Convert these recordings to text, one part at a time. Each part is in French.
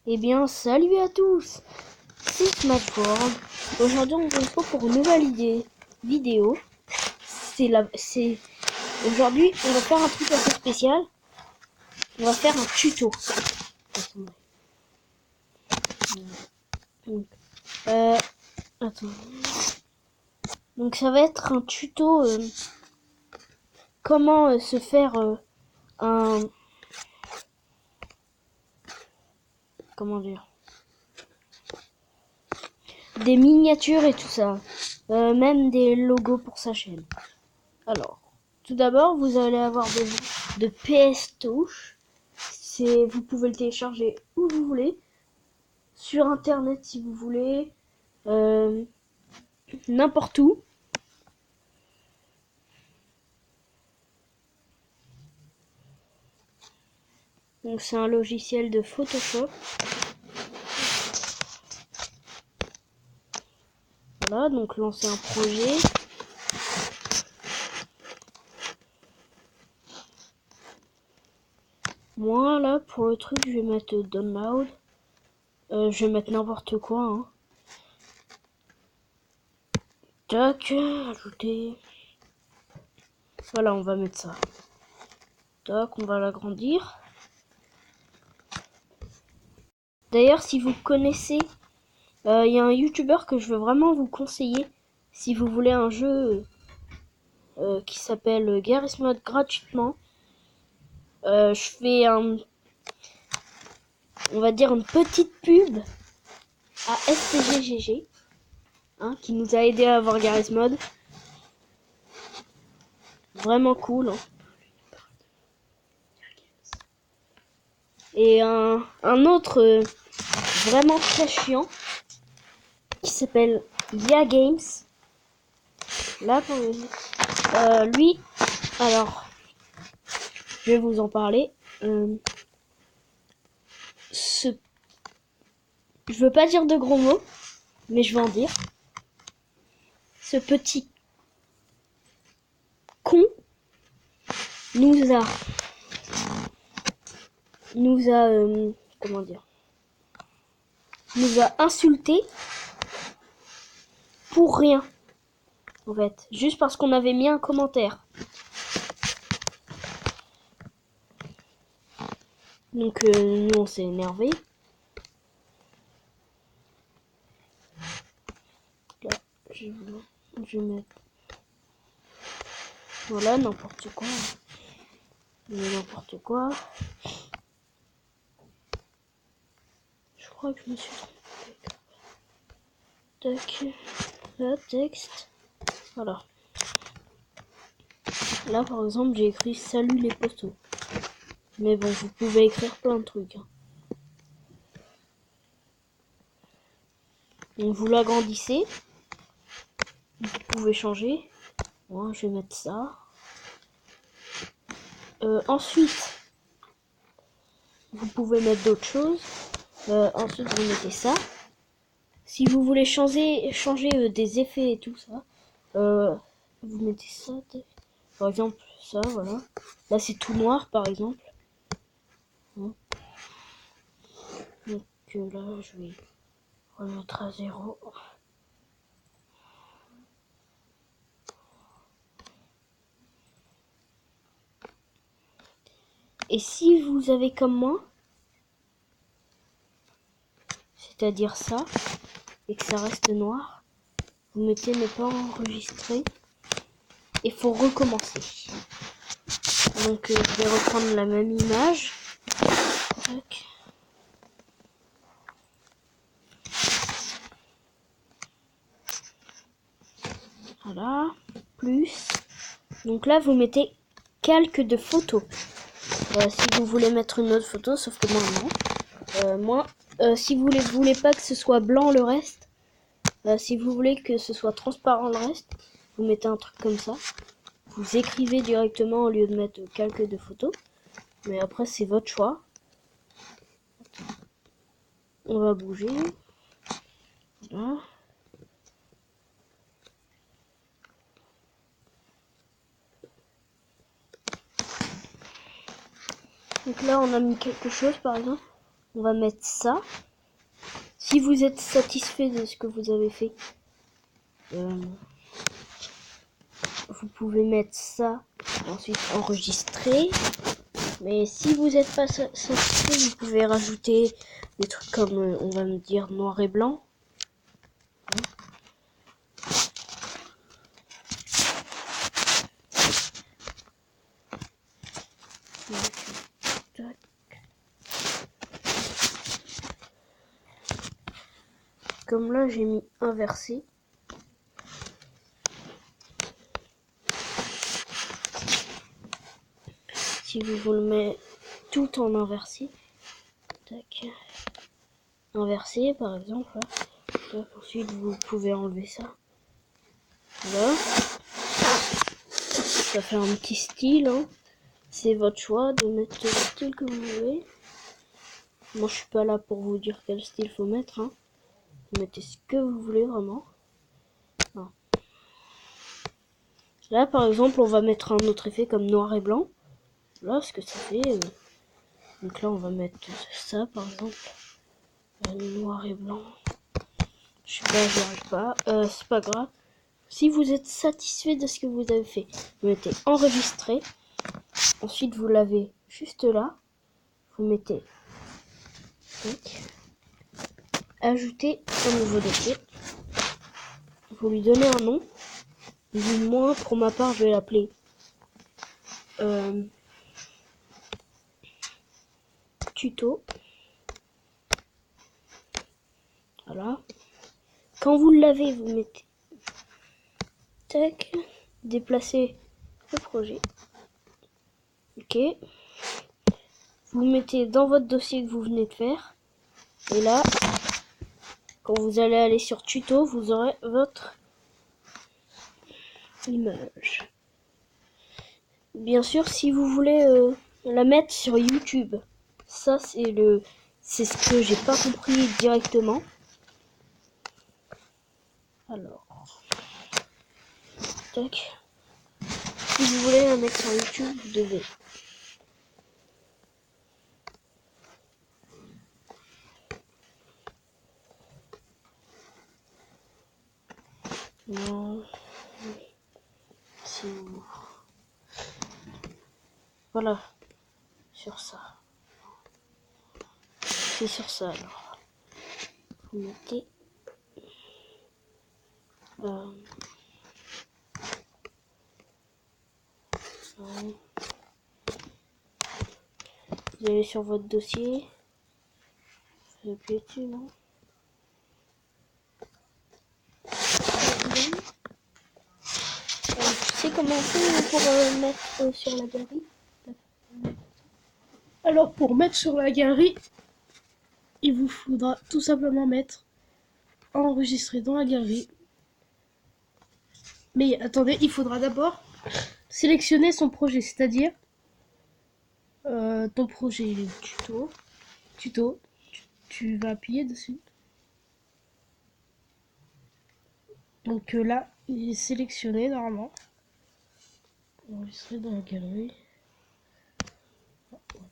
Eh bien, salut à tous, c'est Smashboard. Aujourd'hui, on se retrouve pour une nouvelle vidéo. Aujourd'hui, on va faire un truc assez spécial. On va faire un tuto. Donc, attends. Donc, ça va être un tuto. Comment se faire un. Comment dire? Des miniatures et tout ça. Même des logos pour sa chaîne. Alors, tout d'abord, vous allez avoir besoin de PS Touch. Vous pouvez le télécharger où vous voulez, sur internet si vous voulez, n'importe où. Donc c'est un logiciel de Photoshop. Voilà, donc lancer un projet. Moi là pour le truc je vais mettre download. Je vais mettre n'importe quoi. Hein. Tac, ajouter. Voilà, on va mettre ça. Tac, on va l'agrandir. D'ailleurs, si vous connaissez, il y a un youtubeur que je veux vraiment vous conseiller. Si vous voulez un jeu qui s'appelle Garry's Mod gratuitement. Je fais on va dire une petite pub à STGGG, hein, qui nous a aidé à avoir Garry's Mod. Vraiment cool. Hein. Et un autre vraiment très chiant qui s'appelle Ya Games. Là, lui, alors, je vais vous en parler. Je veux pas dire de gros mots, mais je vais en dire. Ce petit con nous a comment dire, nous a insulté pour rien, en fait, juste parce qu'on avait mis un commentaire. Donc nous on s'est énervé. Là, je vais mettre, voilà, n'importe quoi. N'importe quoi. Je crois que je me suis trompé. Tac, là, texte. Voilà. Là par exemple j'ai écrit salut les postos. Mais bon, vous pouvez écrire plein de trucs. Hein. Donc vous l'agrandissez. Vous pouvez changer. Moi, je vais mettre ça. Ensuite, vous pouvez mettre d'autres choses. Ensuite, vous mettez ça. Si vous voulez changer des effets et tout ça, vous mettez ça. Par exemple, ça, voilà. Là, c'est tout noir, par exemple. Hein. Donc là, je vais remettre à 0. Et si vous avez comme moi, c'est-à-dire ça, et que ça reste noir, vous mettez ne pas enregistrer. Et faut recommencer. Donc je vais reprendre la même image. Tac. Voilà. Plus. Donc là vous mettez calque de photo. Si vous voulez mettre une autre photo, sauf que moi non. Moi, si vous voulez pas que ce soit blanc le reste, si vous voulez que ce soit transparent le reste, vous mettez un truc comme ça. Vous écrivez directement au lieu de mettre calque de photo. Mais après c'est votre choix. On va bouger. Voilà. Donc là on a mis quelque chose par exemple. on va mettre ça. Si vous êtes satisfait de ce que vous avez fait, vous pouvez mettre ça, ensuite enregistrer. Mais si vous n'êtes pas satisfait, vous pouvez rajouter des trucs comme, on va me dire, noir et blanc. Comme là, j'ai mis inversé. Si vous le mettez tout en inversé, tac, inversé par exemple, là. Tac, ensuite vous pouvez enlever ça. Voilà. Ça fait un petit style, hein. C'est votre choix de mettre le style que vous voulez. Moi je suis pas là pour vous dire quel style faut mettre, hein. Vous mettez ce que vous voulez vraiment. Non. Là par exemple on va mettre un autre effet comme noir et blanc. Là ce que ça fait. Donc là on va mettre ça par exemple. Noir et blanc. Je sais pas, j'y arrive pas. C'est pas grave. Si vous êtes satisfait de ce que vous avez fait, vous mettez enregistrer. Ensuite vous l'avez juste là. Vous mettez ajouter un nouveau dossier. Vous lui donnez un nom. Moi pour ma part je vais l'appeler tuto. Voilà. Quand vous l'avez, vous mettez tac, déplacer le projet. Ok. Vous mettez dans votre dossier que vous venez de faire. Et là, quand vous allez aller sur tuto, vous aurez votre image. Bien sûr, si vous voulez la mettre sur YouTube, ça c'est ce que j'ai pas compris directement. Alors, tac. Si vous voulez la mettre sur YouTube, vous devez non. Voilà, sur ça. C'est sur ça alors. Vous mettez vous allez sur votre dossier. Vous appuyez dessus, non? Tu sais comment on fait pour mettre sur la galerie? Alors pour mettre sur la galerie, il vous faudra tout simplement mettre enregistrer dans la galerie. Mais attendez, il faudra d'abord sélectionner son projet, c'est-à-dire ton projet il est tuto, tu vas appuyer dessus. Donc là, il est sélectionné normalement. Enregistrer dans la galerie.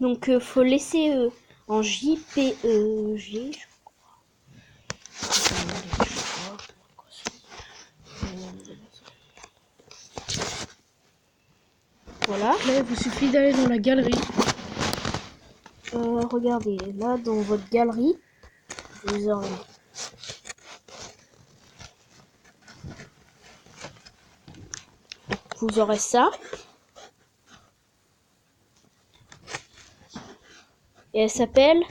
Donc faut laisser en JPEG. Voilà. Là, il vous suffit d'aller dans la galerie. Regardez, là dans votre galerie, vous aurez ça. Et elle s'appelle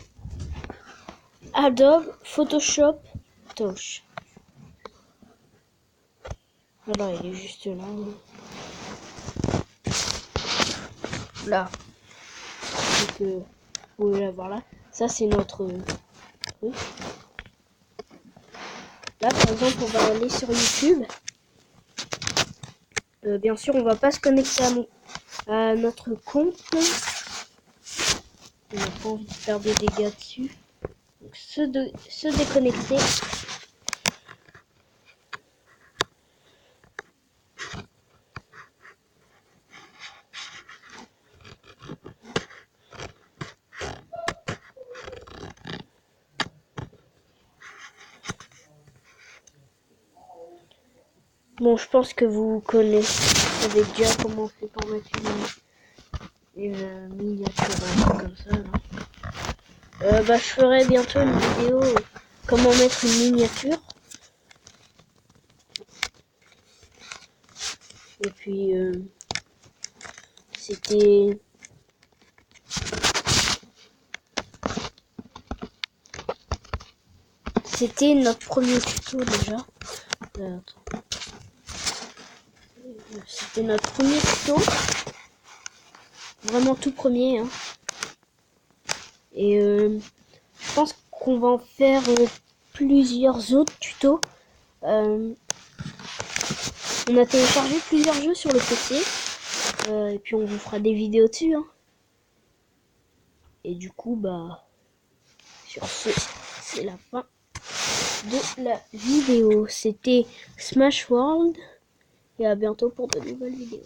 Adobe Photoshop Touch. Voilà, il est juste là. Là. Donc, vous pouvez la voir là. Ça, c'est notre truc. Là, par exemple, on va aller sur YouTube. Bien sûr, on va pas se connecter à notre compte. On n'a pas envie de faire des dégâts dessus. Donc, se déconnecter. Bon, je pense que vous savez déjà comment on fait pour mettre une miniature comme ça. Là. Je ferai bientôt une vidéo comment mettre une miniature. Et puis, c'était notre premier tuto déjà. C'était notre premier tuto. Vraiment tout premier. Hein. Et je pense qu'on va en faire plusieurs autres tutos. On a téléchargé plusieurs jeux sur le PC. Et puis on vous fera des vidéos dessus. Hein. Et du coup, sur ce, c'est la fin de la vidéo. C'était Smash World. Et à bientôt pour de nouvelles vidéos.